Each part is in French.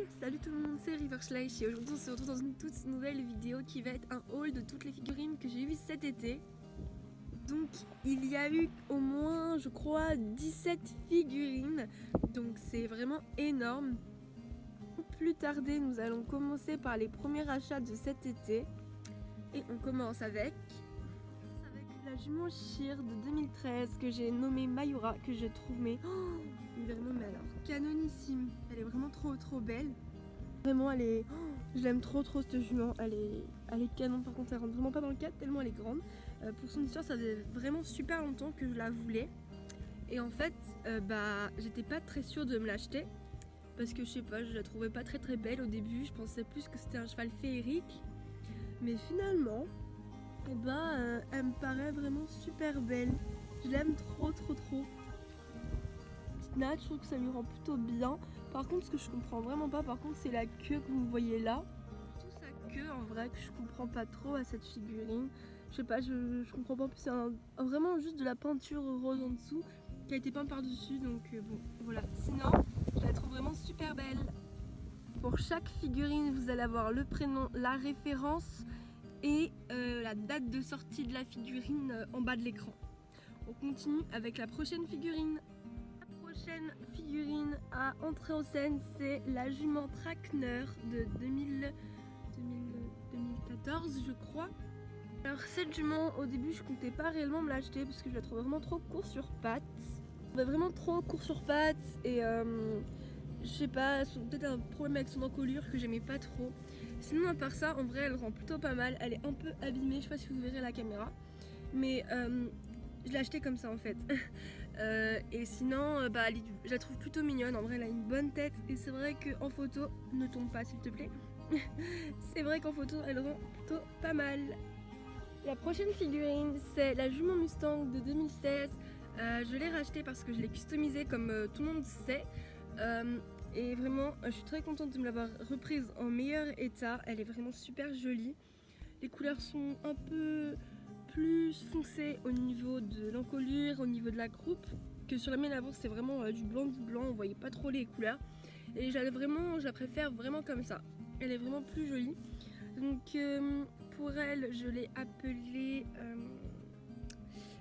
Salut tout le monde, c'est Riverschleich et aujourd'hui on se retrouve dans une toute nouvelle vidéo qui va être un haul de toutes les figurines que j'ai eues cet été. Donc il y a eu au moins je crois 17 figurines, donc c'est vraiment énorme. Plus tarder, nous allons commencer par les premiers achats de cet été et on commence avec la jument Sheer de 2013 que j'ai nommée Mayura, que je trouve vraiment mais alors canonissime. Elle est vraiment trop belle. Vraiment je l'aime trop cette jument. Elle est canon. Par contre elle rentre vraiment pas dans le cadre tellement elle est grande. Pour son histoire ça faisait vraiment super longtemps que je la voulais. Et en fait j'étais pas très sûre de me l'acheter. Parce que je sais pas, je la trouvais pas très belle au début. Je pensais plus que c'était un cheval féerique. Mais finalement elle me paraît vraiment super belle. Je l'aime trop. Petite natte, je trouve que ça lui rend plutôt bien. Par contre, ce que je comprends vraiment pas, c'est la queue que vous voyez là. Tout sa queue en vrai que je comprends pas trop à cette figurine. Je sais pas, je comprends pas. C'est vraiment juste de la peinture rose en dessous qui a été peint par dessus. Donc bon, voilà. Sinon, je la trouve vraiment super belle. Pour chaque figurine, vous allez avoir le prénom, la référence et la date de sortie de la figurine en bas de l'écran. On continue avec la prochaine figurine. La prochaine figurine à entrer en scène, c'est la jument Trakehner de 2014 je crois. Alors cette jument, au début je comptais pas réellement me l'acheter parce que je la trouvais vraiment trop court sur pattes. Vraiment trop court sur pattes et je sais pas, peut-être un problème avec son encolure que j'aimais pas trop. Sinon à part ça, en vrai elle rend plutôt pas mal. Elle est un peu abîmée, je sais pas si vous verrez à la caméra. Mais je l'ai achetée comme ça en fait. Et sinon je la trouve plutôt mignonne. En vrai elle a une bonne tête. Et c'est vrai qu'en photo, ne tombe pas s'il te plaît. C'est vrai qu'en photo elle rend plutôt pas mal. La prochaine figurine c'est la jument Mustang de 2016. Je l'ai rachetée parce que je l'ai customisée comme tout le monde sait. Et vraiment je suis très contente de me l'avoir reprise en meilleur état. Elle est vraiment super jolie. Les couleurs sont un peu plus foncées au niveau de l'encolure, au niveau de la croupe, que sur la mienne avant c'est vraiment du blanc, on voyait pas trop les couleurs. Et je la préfère vraiment comme ça. Elle est vraiment plus jolie. Donc pour elle je l'ai appelée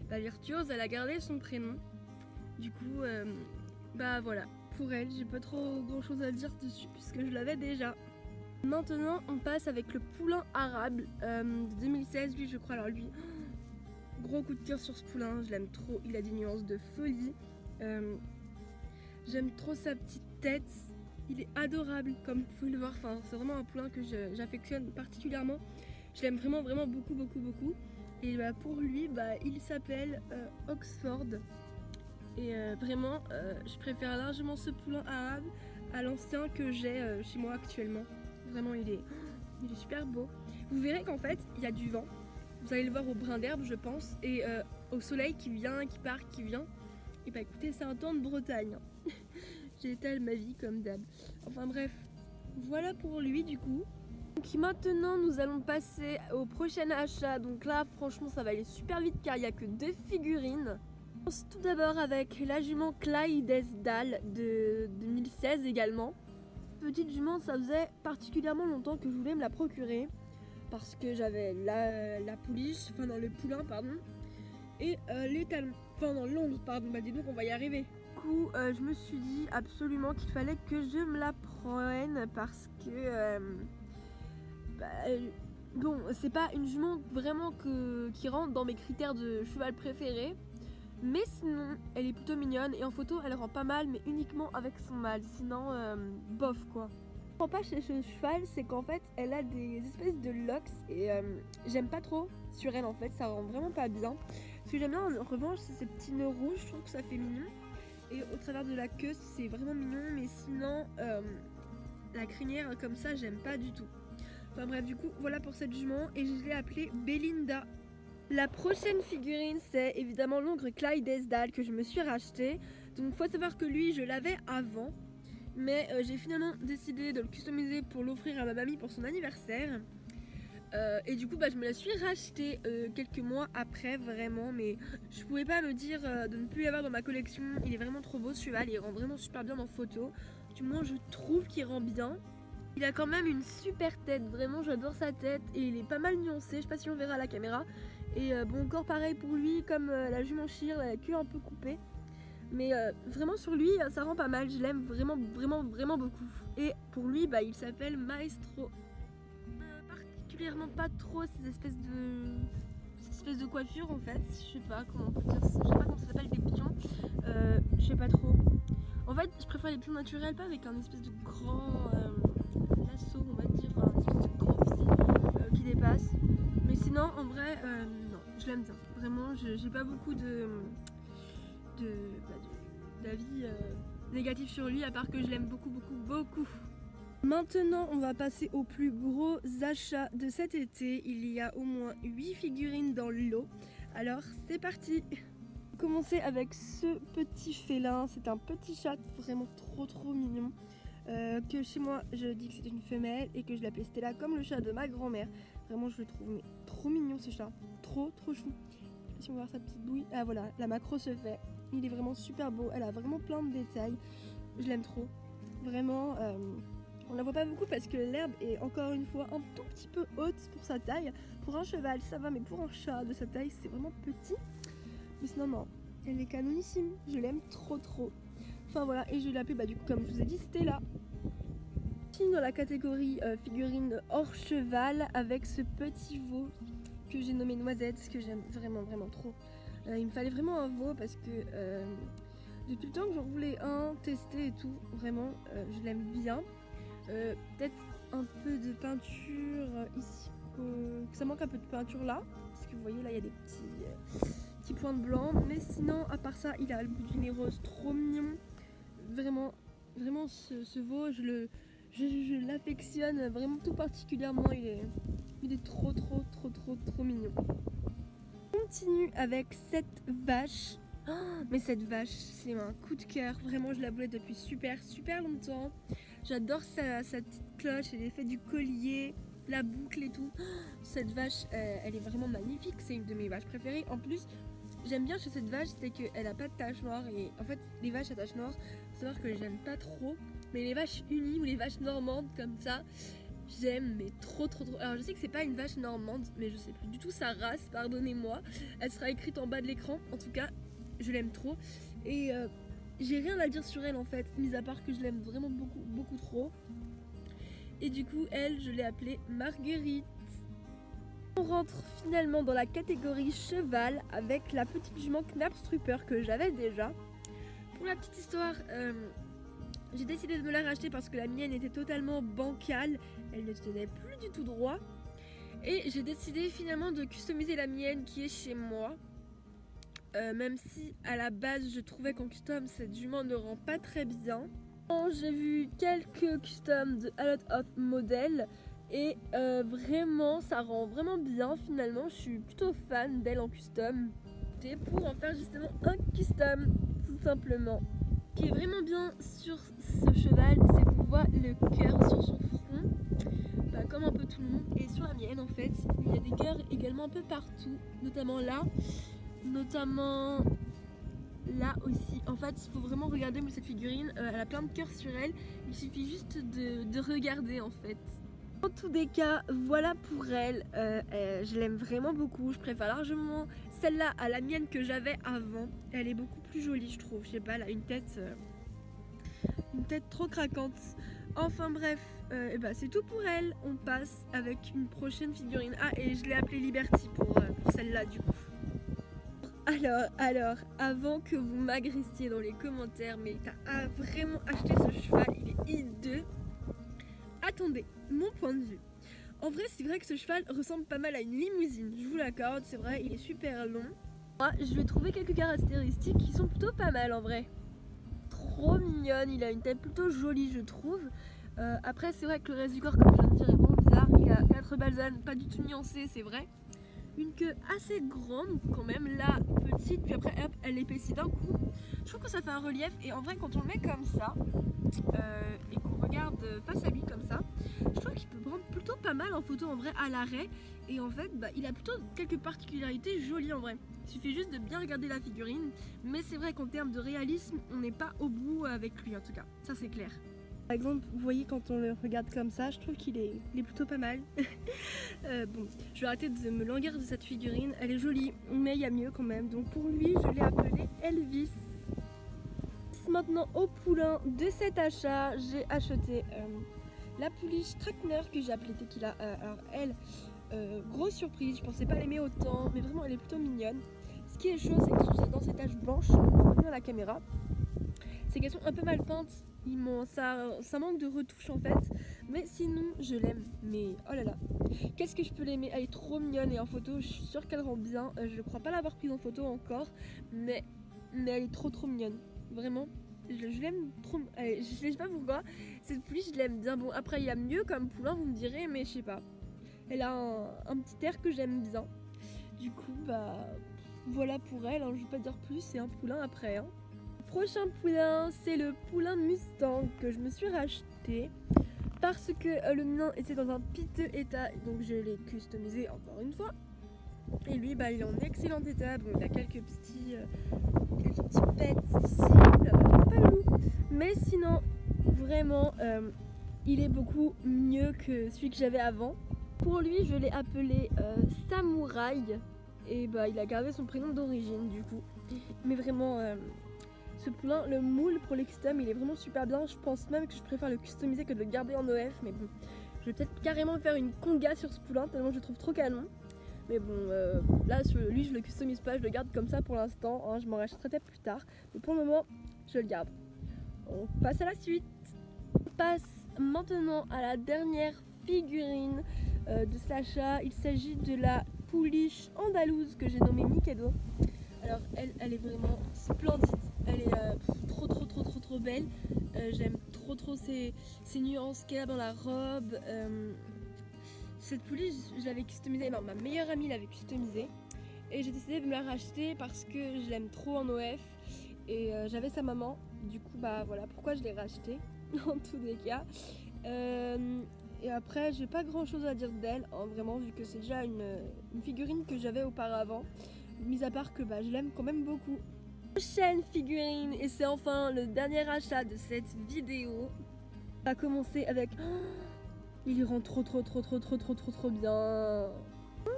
la Virtuose. Elle a gardé son prénom. Du coup voilà. Pour elle, j'ai pas trop grand chose à dire dessus puisque je l'avais déjà. Maintenant, on passe avec le poulain arabe de 2016, lui je crois. Alors lui, gros coup de cœur sur ce poulain, je l'aime trop, il a des nuances de folie. J'aime trop sa petite tête, il est adorable comme vous pouvez le voir. Enfin, c'est vraiment un poulain que j'affectionne particulièrement. Je l'aime vraiment beaucoup. Et pour lui, il s'appelle Oxford. Et vraiment, je préfère largement ce poulain arabe à l'ancien que j'ai chez moi actuellement. Vraiment, il est super beau. Vous verrez qu'en fait, il y a du vent. Vous allez le voir au brin d'herbe, je pense. Et au soleil qui vient, qui part, qui vient. Et écoutez, c'est un temps de Bretagne. J'étale ma vie comme d'hab. Enfin bref, voilà pour lui du coup. Donc maintenant, nous allons passer au prochain achat. Donc là, franchement, ça va aller super vite car il n'y a que 2 figurines. On commence tout d'abord avec la jument Clydesdale de 2016 également. Petite jument, ça faisait particulièrement longtemps que je voulais me la procurer parce que j'avais la pouliche, enfin dans le poulain pardon, et les talons, enfin dans l'ombre pardon, dis donc on va y arriver. Du coup je me suis dit absolument qu'il fallait que je me la prenne parce que bon, c'est pas une jument vraiment qui rentre dans mes critères de cheval préféré. Mais sinon, elle est plutôt mignonne et en photo, elle rend pas mal, mais uniquement avec son mâle. Sinon, bof quoi. Ce que je comprends pas chez ce cheval, c'est qu'en fait, elle a des espèces de locks et j'aime pas trop sur elle en fait. Ça rend vraiment pas bien. Ce que j'aime bien en revanche, c'est ces petits nœuds rouges. Je trouve que ça fait mignon. Et au travers de la queue, c'est vraiment mignon. Mais sinon, la crinière comme ça, j'aime pas du tout. Enfin bref, du coup, voilà pour cette jument et je l'ai appelée Belinda. La prochaine figurine, c'est évidemment l'ogre Clydesdale que je me suis racheté. Donc faut savoir que lui, je l'avais avant. Mais j'ai finalement décidé de le customiser pour l'offrir à ma mamie pour son anniversaire. Et du coup, je me la suis racheté quelques mois après, vraiment. Mais je pouvais pas me dire de ne plus l'avoir dans ma collection. Il est vraiment trop beau ce cheval, il rend vraiment super bien en photo. du moins je trouve qu'il rend bien. Il a quand même une super tête, vraiment j'adore sa tête et il est pas mal nuancé, je sais pas si on verra à la caméra. Et bon, encore pareil pour lui, comme la jument Shir, la queue un peu coupée. Mais vraiment sur lui, ça rend pas mal, je l'aime vraiment beaucoup. Et pour lui, il s'appelle Maestro. Particulièrement pas trop ces espèces de coiffures en fait, je sais pas comment on peut dire, je sais pas comment ça s'appelle, des pions, je sais pas trop. En fait, je préfère les pions naturels, pas avec un espèce de grand lasso, on va dire, enfin un espèce de grand fil qui dépasse. Mais sinon, en vrai, non, je l'aime bien. Vraiment, j'ai pas beaucoup d'avis négatifs sur lui, à part que je l'aime beaucoup. Maintenant, on va passer aux plus gros achats de cet été. Il y a au moins 8 figurines dans le lot. Alors, c'est parti! Commencer avec ce petit félin. C'est un petit chat vraiment trop mignon. Que chez moi, je dis que c'est une femelle et que je l'appelle Stella comme le chat de ma grand-mère. Vraiment, je le trouve trop mignon ce chat. Trop chou. Je sais pas si on va voir sa petite bouille. Ah voilà, la macro se fait. Il est vraiment super beau. Elle a vraiment plein de détails. Je l'aime trop. Vraiment... on la voit pas beaucoup parce que l'herbe est encore une fois un tout petit peu haute pour sa taille. Pour un cheval ça va, mais pour un chat de sa taille c'est vraiment petit. Mais sinon non, elle est canonissime, je l'aime trop. Enfin voilà, et je l'ai appelée du coup comme je vous ai dit Stella. Dans la catégorie figurine hors cheval avec ce petit veau que j'ai nommé Noisette, que j'aime vraiment trop. Il me fallait vraiment un veau parce que depuis le temps que j'en voulais un, tester et tout, vraiment je l'aime bien. Peut-être un peu de peinture ici, que ça manque un peu de peinture là, parce que vous voyez là il y a des petits points de blanc, mais sinon à part ça il a le bout du nez rose trop mignon, vraiment ce veau je l'affectionne vraiment tout particulièrement, il est trop mignon. On continue avec cette vache. Oh, mais cette vache c'est un coup de cœur, vraiment je la voulais depuis super longtemps. J'adore sa petite cloche et l'effet du collier, la boucle et tout. Cette vache, elle est vraiment magnifique, c'est une de mes vaches préférées. En plus, j'aime bien chez cette vache, c'est qu'elle a pas de taches noires. Et en fait, les vaches à taches noires, faut savoir que j'aime pas trop. Mais les vaches unies ou les vaches normandes comme ça, j'aime mais trop. Alors je sais que c'est pas une vache normande, mais je sais plus du tout sa race, pardonnez-moi. Elle sera écrite en bas de l'écran, en tout cas, je l'aime trop. Et... j'ai rien à dire sur elle en fait, mis à part que je l'aime vraiment beaucoup trop. Et du coup, elle, je l'ai appelée Marguerite. On rentre finalement dans la catégorie cheval avec la petite jument Knapstrupper que j'avais déjà. Pour la petite histoire, j'ai décidé de me la racheter parce que la mienne était totalement bancale. Elle ne tenait plus du tout droit. Et j'ai décidé finalement de customiser la mienne qui est chez moi. Même si à la base je trouvais qu'en custom cette jument ne rend pas très bien. J'ai vu quelques customs de A Lot of Models et vraiment ça rend vraiment bien finalement. Je suis plutôt fan d'elle en custom. Et pour en faire justement un custom tout simplement. Ce qui est vraiment bien sur ce cheval, c'est qu'on voit le cœur sur son front, comme un peu tout le monde. Et sur la mienne en fait, il y a des cœurs également un peu partout, notamment là aussi. En fait il faut vraiment regarder cette figurine, elle a plein de cœurs sur elle, il suffit juste de regarder en fait. En tous les cas, voilà pour elle, je l'aime vraiment beaucoup, je préfère largement celle-là à la mienne que j'avais avant. Elle est beaucoup plus jolie je trouve, je sais pas, elle a une tête trop craquante. Enfin bref, c'est tout pour elle. On passe avec une prochaine figurine. Ah, et je l'ai appelée Liberty pour celle-là du coup. Alors, avant que vous m'agrissiez dans les commentaires, mais t'as vraiment acheté ce cheval, il est hideux. Attendez, mon point de vue. En vrai, c'est vrai que ce cheval ressemble pas mal à une limousine, je vous l'accorde, c'est vrai, il est super long. Moi, je vais trouver quelques caractéristiques qui sont plutôt pas mal en vrai. Trop mignonne, il a une tête plutôt jolie, je trouve. Après, c'est vrai que le reste du corps, comme je viens de dire, est vraiment bizarre. Il a 4 balsanes, pas du tout nuancées, c'est vrai. Une queue assez grande quand même, là petite, puis après hop, elle épaissit d'un coup. Je trouve que ça fait un relief et en vrai quand on le met comme ça et qu'on regarde face à lui comme ça, je trouve qu'il peut prendre plutôt pas mal en photo en vrai à l'arrêt. Et en fait il a plutôt quelques particularités jolies en vrai. Il suffit juste de bien regarder la figurine, mais c'est vrai qu'en termes de réalisme on n'est pas au bout avec lui en tout cas, ça c'est clair. Par exemple, vous voyez quand on le regarde comme ça, je trouve qu'il est plutôt pas mal. Bon, je vais arrêter de me languir de cette figurine, elle est jolie, mais il y a mieux quand même. Donc pour lui, je l'ai appelé Elvis. Maintenant au poulain de cet achat, j'ai acheté la pouliche Trakehner que j'ai appelée Tequila. Alors elle, grosse surprise, je pensais pas l'aimer autant, mais vraiment elle est plutôt mignonne. Ce qui est chaud, c'est que dans ces taches blanches, on va revenir à la caméra, c'est qu'elles sont un peu mal peintes. Ça manque de retouche en fait, mais sinon je l'aime. Mais oh là là, qu'est-ce que je peux l'aimer, elle est trop mignonne et en photo je suis sûre qu'elle rend bien. Je crois pas l'avoir prise en photo encore, mais elle est trop mignonne, vraiment. Je l'aime trop, je sais pas pourquoi, cette pouliche je l'aime bien. Bon après il y a mieux comme poulain vous me direz, mais je sais pas, elle a un petit air que j'aime bien. Du coup bah voilà pour elle, hein. Je vais pas dire plus, c'est un poulain après hein. Prochain poulain, c'est le poulain Mustang que je me suis racheté parce que le mien était dans un piteux état, donc je l'ai customisé encore une fois. Et lui, bah, il est en excellent état. Bon, il a quelques petits pets ici, pas loup. Mais sinon, vraiment, il est beaucoup mieux que celui que j'avais avant. Pour lui, je l'ai appelé Samouraï. Et bah, il a gardé son prénom d'origine du coup. Mais vraiment... ce poulain, le moule pour les custom, il est vraiment super bien. Je pense même que je préfère le customiser que de le garder en OF. Mais bon, je vais peut-être carrément faire une conga sur ce poulain tellement je le trouve trop canon. Mais bon, là sur lui je le customise pas, je le garde comme ça pour l'instant. Hein, je m'en rachèterai peut-être plus tard. Mais pour le moment, je le garde. On passe à la suite. On passe maintenant à la dernière figurine de cet achat. Il s'agit de la pouliche andalouse que j'ai nommée Mikado. Alors elle est vraiment splendide. Elle est trop belle. J'aime trop ces nuances qu'elle a dans la robe. Cette pouliche, je l'avais customisée, non, ma meilleure amie l'avait customisée. Et j'ai décidé de me la racheter parce que je l'aime trop en OF. Et j'avais sa maman. Du coup, bah voilà pourquoi je l'ai rachetée, en tous les cas. Et après, j'ai pas grand chose à dire d'elle, hein, vraiment, vu que c'est déjà une figurine que j'avais auparavant. Mis à part que bah, je l'aime quand même beaucoup. Prochaine figurine, et c'est enfin le dernier achat de cette vidéo. On va commencer avec... il rend trop bien.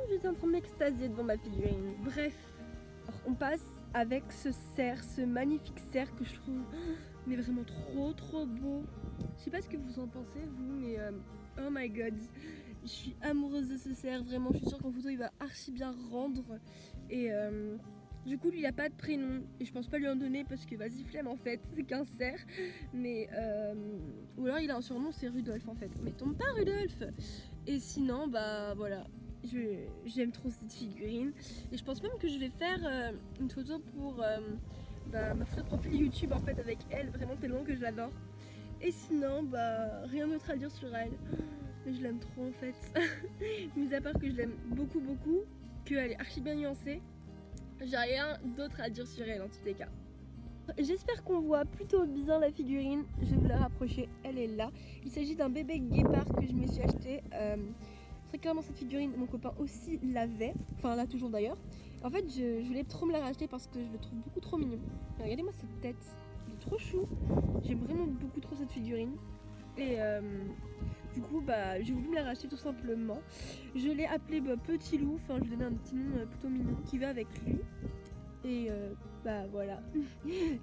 J'étais en train de m'extasier devant ma figurine. Bref, alors, on passe avec ce cerf, ce magnifique cerf que je trouve mais vraiment trop beau. Je sais pas ce que vous en pensez vous, mais oh my god, je suis amoureuse de ce cerf, vraiment. Je suis sûre qu'en photo il va archi bien rendre. Et du coup lui il a pas de prénom et je pense pas lui en donner parce que vas-y flemme en fait, c'est qu'un cerf. Mais ou alors il a un surnom, c'est Rudolf en fait. Mais tombe pas Rudolf. Et sinon bah voilà, j'aime trop cette figurine. Et je pense même que je vais faire une photo pour ma photo de profil YouTube en fait avec elle, vraiment tellement que je l'adore. Et sinon bah rien d'autre à dire sur elle. Mais je l'aime trop en fait. Mis à part que je l'aime beaucoup, qu'elle est archi bien nuancée. J'ai rien d'autre à dire sur elle en tous les cas. J'espère qu'on voit plutôt bien la figurine. Je vais vous la rapprocher, elle est là. Il s'agit d'un bébé guépard que je me suis acheté. Très clairement cette figurine, mon copain aussi l'avait. Enfin là toujours d'ailleurs. En fait je voulais trop me la racheter parce que je le trouve beaucoup trop mignon. Regardez-moi cette tête, il est trop chou. J'aime vraiment beaucoup trop cette figurine. Et du coup bah j'ai voulu me la racheter tout simplement. Je l'ai appelé Petit Loup, enfin je lui ai donné un petit nom plutôt mignon qui va avec lui. Et bah voilà.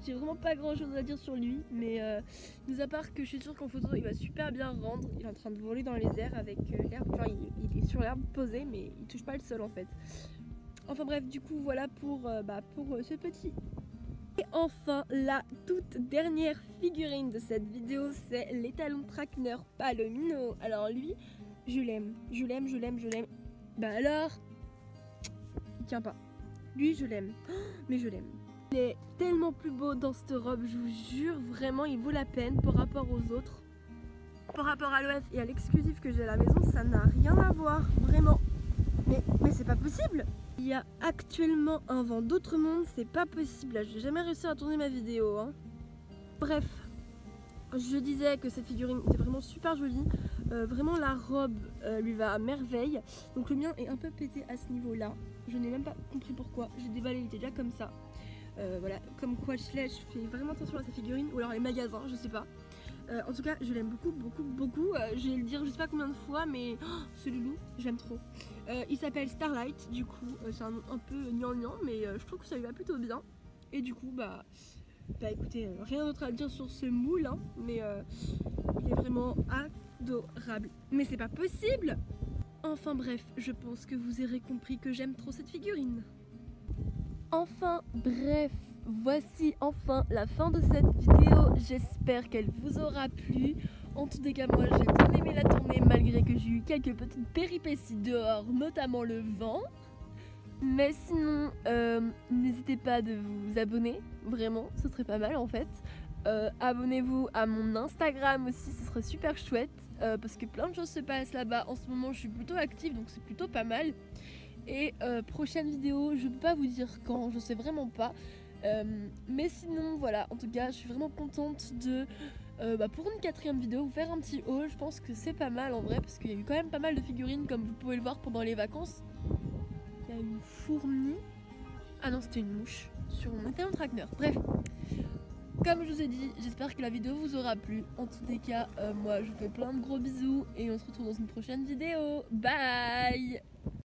J'ai vraiment pas grand chose à dire sur lui, mais mis à part que je suis sûre qu'en photo il va super bien rendre. Il est en train de voler dans les airs avec l'herbe, enfin il est sur l'herbe posé mais il touche pas le sol en fait. Enfin bref, du coup voilà pour ce petit. Et enfin, la toute dernière figurine de cette vidéo, c'est l'étalon Trakehner Palomino. Alors lui, je l'aime. Bah alors, il tient pas. Lui, je l'aime. Mais je l'aime. Il est tellement plus beau dans cette robe, je vous jure, vraiment, il vaut la peine par rapport aux autres. Par rapport à l'OF et à l'exclusif que j'ai à la maison, ça n'a rien à voir, vraiment. Mais c'est pas possible. Il y a actuellement un vent d'autre monde, c'est pas possible. Là, je vais jamais réussir à tourner ma vidéo. Hein. Bref, je disais que cette figurine était vraiment super jolie. Vraiment, la robe lui va à merveille. Donc le mien est un peu pété à ce niveau-là. Je n'ai même pas compris pourquoi. J'ai déballé, il était déjà comme ça. Voilà, comme quoi je fais vraiment attention à cette figurine. Ou alors les magasins, je sais pas. En tout cas, je l'aime beaucoup, beaucoup, beaucoup. Je vais le dire je sais pas combien de fois, mais ce loulou, j'aime trop. Il s'appelle Starlight, du coup, c'est un nom un peu gnangnan, mais je trouve que ça lui va plutôt bien. Et du coup, bah écoutez, rien d'autre à dire sur ce moule, hein, mais il est vraiment adorable. Mais c'est pas possible! Enfin bref, je pense que vous aurez compris que j'aime trop cette figurine. Enfin bref, voici enfin la fin de cette vidéo. J'espère qu'elle vous aura plu. En tous les cas, moi j'ai bien aimé la tournée malgré que j'ai eu quelques petites péripéties dehors, notamment le vent. Mais sinon, n'hésitez pas de vous abonner, vraiment, ce serait pas mal en fait. Abonnez-vous à mon Instagram aussi, ce serait super chouette. Parce que plein de choses se passent là-bas. En ce moment, je suis plutôt active, donc c'est plutôt pas mal. Et prochaine vidéo, je peux pas vous dire quand, je sais vraiment pas. Mais sinon, voilà, en tout cas, je suis vraiment contente de, pour une 4e vidéo, vous faire un petit haul. Je pense que c'est pas mal en vrai, parce qu'il y a eu quand même pas mal de figurines, comme vous pouvez le voir pendant les vacances. Il y a une fourmi. Ah non, c'était une mouche sur mon traqueneur. Bref. Comme je vous ai dit, j'espère que la vidéo vous aura plu. En tous les cas, moi je vous fais plein de gros bisous et on se retrouve dans une prochaine vidéo. Bye!